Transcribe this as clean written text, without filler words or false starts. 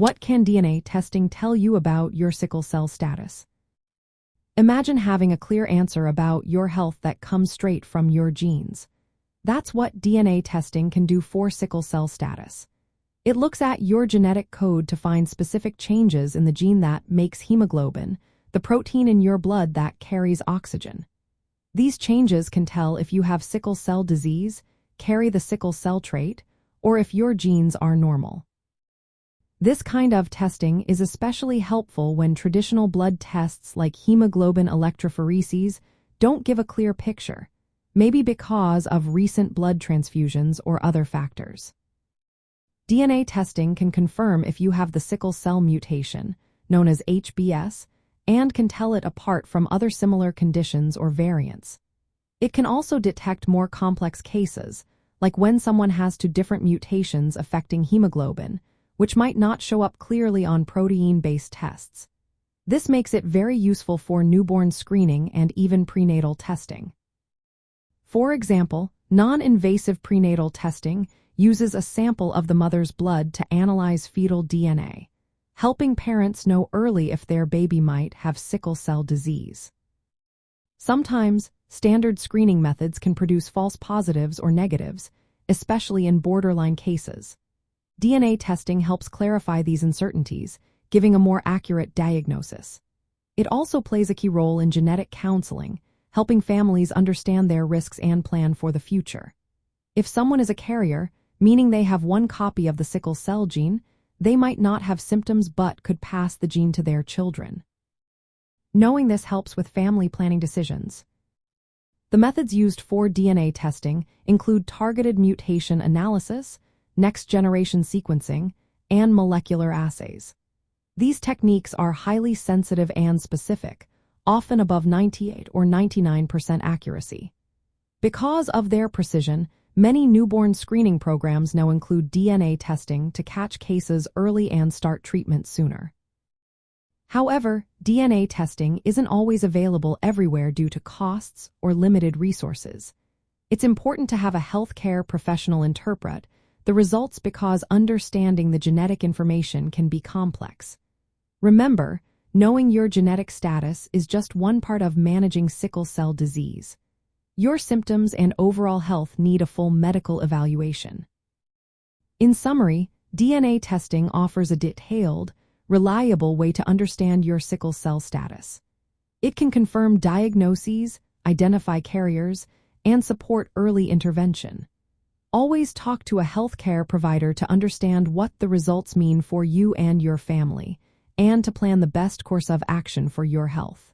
What can DNA testing tell you about your sickle cell status? Imagine having a clear answer about your health that comes straight from your genes. That's what DNA testing can do for sickle cell status. It looks at your genetic code to find specific changes in the gene that makes hemoglobin, the protein in your blood that carries oxygen. These changes can tell if you have sickle cell disease, carry the sickle cell trait, or if your genes are normal. This kind of testing is especially helpful when traditional blood tests like hemoglobin electrophoresis don't give a clear picture, maybe because of recent blood transfusions or other factors. DNA testing can confirm if you have the sickle cell mutation, known as HBS, and can tell it apart from other similar conditions or variants. It can also detect more complex cases, like when someone has two different mutations affecting hemoglobin, which might not show up clearly on protein-based tests. This makes it very useful for newborn screening and even prenatal testing. For example, non-invasive prenatal testing uses a sample of the mother's blood to analyze fetal DNA, helping parents know early if their baby might have sickle cell disease. Sometimes, standard screening methods can produce false positives or negatives, especially in borderline cases. DNA testing helps clarify these uncertainties, giving a more accurate diagnosis. It also plays a key role in genetic counseling, helping families understand their risks and plan for the future. If someone is a carrier, meaning they have one copy of the sickle cell gene, they might not have symptoms but could pass the gene to their children. Knowing this helps with family planning decisions. The methods used for DNA testing include targeted mutation analysis, next-generation sequencing, and molecular assays. These techniques are highly sensitive and specific, often above 98 or 99% accuracy. Because of their precision, many newborn screening programs now include DNA testing to catch cases early and start treatment sooner. However, DNA testing isn't always available everywhere due to costs or limited resources. It's important to have a healthcare professional interpret the results because understanding the genetic information can be complex. Remember, knowing your genetic status is just one part of managing sickle cell disease. Your symptoms and overall health need a full medical evaluation. In summary, DNA testing offers a detailed, reliable way to understand your sickle cell status. It can confirm diagnoses, identify carriers, and support early intervention. Always talk to a healthcare provider to understand what the results mean for you and your family, and to plan the best course of action for your health.